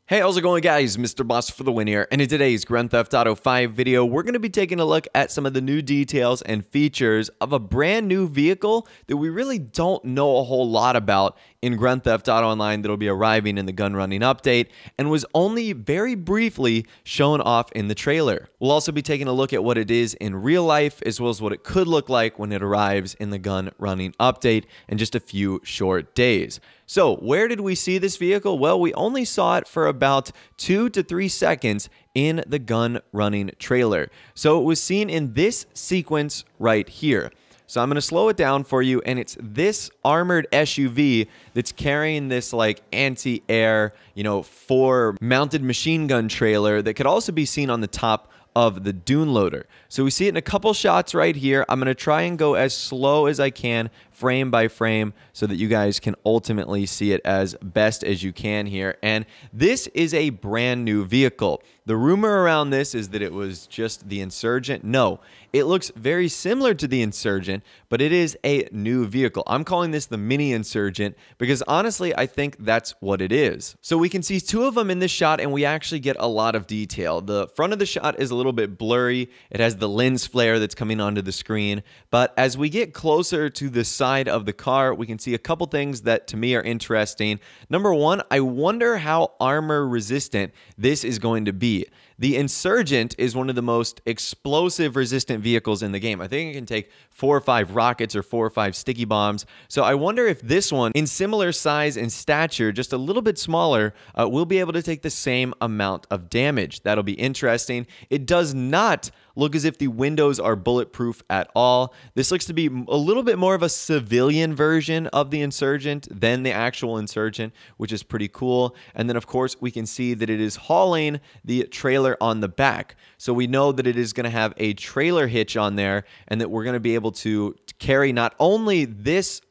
Hey, how's it going, guys? Mr. Boss for the win here, and in today's Grand Theft Auto 5 video, we're going to be taking a look at some of the new details and features of a brand new vehicle that we really don't know a whole lot about in Grand Theft Auto Online that'll be arriving in the Gunrunning update and was only very briefly shown off in the trailer. We'll also be taking a look at what it is in real life, as well as what it could look like when it arrives in the Gunrunning update in just a few short days. So, where did we see this vehicle? Well, we only saw it for about 2 to 3 seconds in the Gunrunning trailer. So, it was seen in this sequence right here. So, I'm going to slow it down for you, and it's this armored SUV that's carrying this like anti-air, 4-mounted machine gun trailer that could also be seen on the top of the dune loader. So we see it in a couple shots right here. I'm going to try and go as slow as I can, frame by frame, so that you guys can ultimately see it as best as you can here. And this is a brand new vehicle. The rumor around this is that it was just the Insurgent. No, it looks very similar to the Insurgent, but it is a new vehicle. I'm calling this the Mini Insurgent because honestly, I think that's what it is. So we can see two of them in this shot, and we actually get a lot of detail. The front of the shot is a little bit blurry. It has the lens flare that's coming onto the screen. But as we get closer to the side of the car, we can see a couple things that to me are interesting. Number one, I wonder how armor resistant this is going to be. The Insurgent is one of the most explosive resistant vehicles in the game. I think it can take 4 or 5 rockets or 4 or 5 sticky bombs. So I wonder if this one, in similar size and stature, just a little bit smaller, will be able to take the same amount of damage. That'll be interesting. It does not look as if the windows are bulletproof at all. This looks to be a little bit more of a civilian version of the Insurgent than the actual Insurgent, which is pretty cool. And then, of course, we can see that it is hauling the trailer on the back. So we know that it is going to have a trailer hitch on there, and that we're going to be able to carry not only this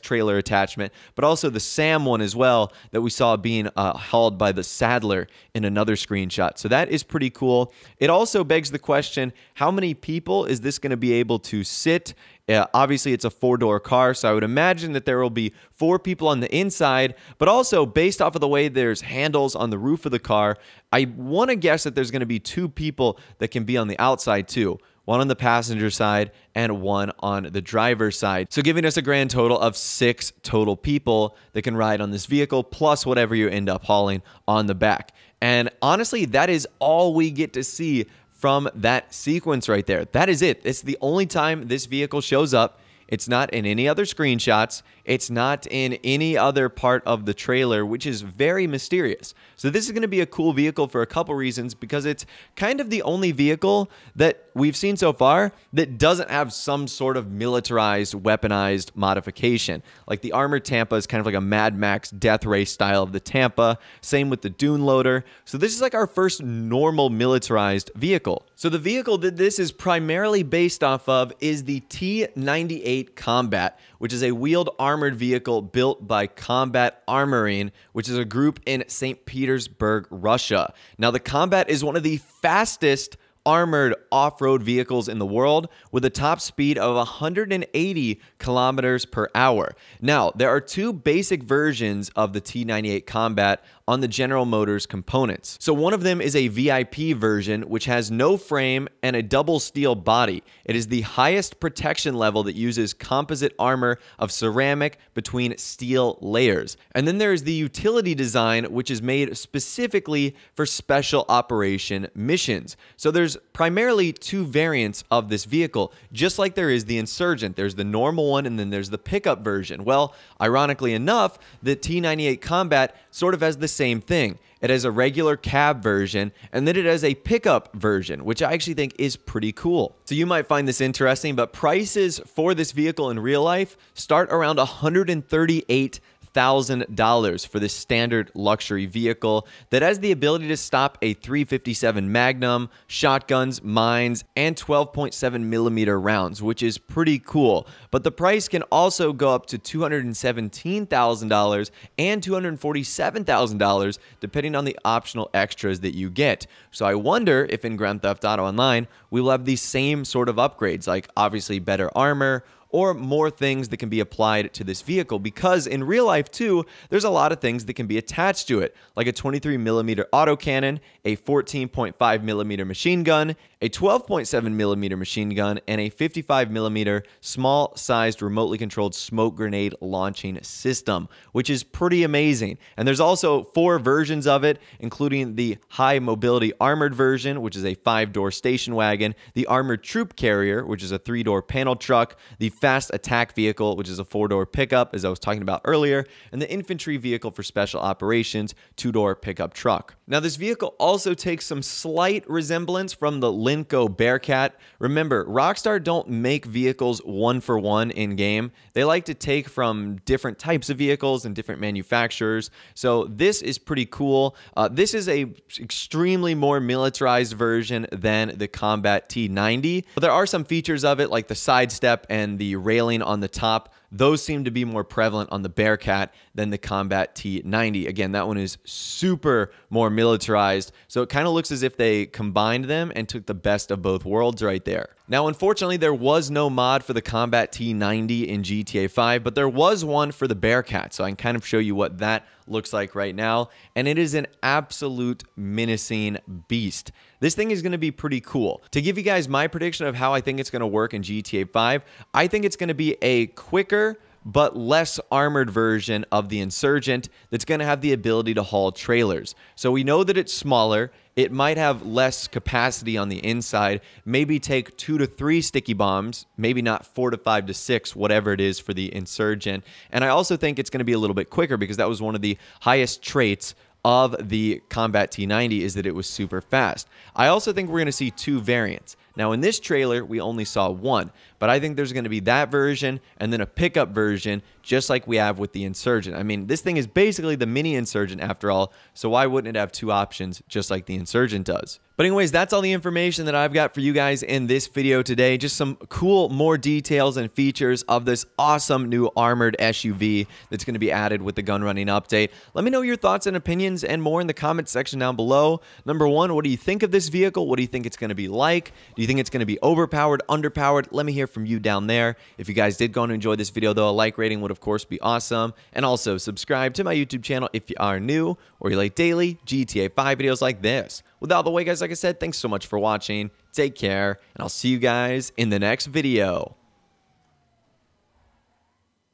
trailer attachment, but also the SAM one as well that we saw being hauled by the Saddler in another screenshot. So that is pretty cool. It also begs the question, how many people is this going to be able to sit? Obviously, it's a 4-door car, so I would imagine that there will be 4 people on the inside, but also based off of the way there's handles on the roof of the car, I want to guess that there's going to be 2 people that can be on the outside too. One on the passenger side and one on the driver's side. So giving us a grand total of 6 total people that can ride on this vehicle, plus whatever you end up hauling on the back. And honestly, that is all we get to see from that sequence right there. That is it. It's the only time this vehicle shows up. It's not in any other screenshots. It's not in any other part of the trailer, which is very mysterious. So this is going to be a cool vehicle for a couple reasons, because it's kind of the only vehicle that we've seen so far that doesn't have some sort of militarized, weaponized modification. Like the armored Tampa is kind of like a Mad Max death race style of the Tampa. Same with the dune loader. So this is like our first normal militarized vehicle. So the vehicle that this is primarily based off of is the T-98 Combat, which is a wheeled armored vehicle built by Combat Armoring, which is a group in St. Petersburg, Russia. Now, the Combat is one of the fastest armored off-road vehicles in the world, with a top speed of 180 kilometers per hour. Now, there are 2 basic versions of the T-98 Combat on the General Motors components. So one of them is a VIP version, which has no frame and a double steel body. It is the highest protection level that uses composite armor of ceramic between steel layers. And then there is the utility design, which is made specifically for special operation missions. So there's primarily 2 variants of this vehicle, just like there is the Insurgent. There's the normal one, and then there's the pickup version. Well, ironically enough, the T-98 Combat sort of has the same thing. It has a regular cab version, and then it has a pickup version, which I actually think is pretty cool. So you might find this interesting, but prices for this vehicle in real life start around $138,000 for this standard luxury vehicle that has the ability to stop a .357 Magnum, shotguns, mines, and 12.7 millimeter rounds, which is pretty cool. But the price can also go up to $217,000 and $247,000 depending on the optional extras that you get. So I wonder if in Grand Theft Auto Online we will have these same sort of upgrades, like obviously better armor, or more things that can be applied to this vehicle, because in real life too, there's a lot of things that can be attached to it, like a 23mm autocannon, a 14.5mm machine gun, a 12.7mm machine gun, and a 55mm small-sized remotely controlled smoke grenade launching system, which is pretty amazing. And there's also 4 versions of it, including the high mobility armored version, which is a 5-door station wagon, the armored troop carrier, which is a 3-door panel truck, the fast attack vehicle, which is a 4-door pickup, as I was talking about earlier, and the infantry vehicle for special operations, 2-door pickup truck. Now, this vehicle also takes some slight resemblance from the Linco Bearcat. Remember, Rockstar don't make vehicles one for one in game. They like to take from different types of vehicles and different manufacturers. So this is pretty cool. This is a extremely more militarized version than the Combat T90. But there are some features of it, like the sidestep and the railing on the top. Those seem to be more prevalent on the Bearcat than the Combat T90. Again, that one is super more militarized, so it kind of looks as if they combined them and took the best of both worlds right there. Now, unfortunately, there was no mod for the Combat T90 in GTA 5, but there was one for the Bearcat, so I can kind of show you what that looks like right now, and it is an absolute menacing beast. This thing is going to be pretty cool. To give you guys my prediction of how I think it's going to work in GTA 5, I think it's going to be a quicker but less armored version of the Insurgent that's going to have the ability to haul trailers. So we know that it's smaller. It might have less capacity on the inside, maybe take 2 to 3 sticky bombs, maybe not 4 to 5 to 6, whatever it is for the Insurgent. And I also think it's going to be a little bit quicker, because that was one of the highest traits of the Combat T90, is that it was super fast. I also think we're going to see 2 variants. Now, in this trailer, we only saw 1, but I think there's going to be that version and then a pickup version, just like we have with the Insurgent. I mean, this thing is basically the mini Insurgent after all, so why wouldn't it have 2 options just like the Insurgent does? But anyways, that's all the information that I've got for you guys in this video today. Just some cool, more details and features of this awesome new armored SUV that's going to be added with the Gunrunning update. Let me know your thoughts and opinions and more in the comments section down below. Number 1, what do you think of this vehicle? What do you think it's going to be like? Do you think it's going to be overpowered, underpowered? Let me hear from you down there. If you guys did go and enjoy this video, though, a like rating would, of course, be awesome. And also, subscribe to my YouTube channel if you are new or you like daily GTA 5 videos like this. With all the way, guys, like I said, thanks so much for watching. Take care, and I'll see you guys in the next video.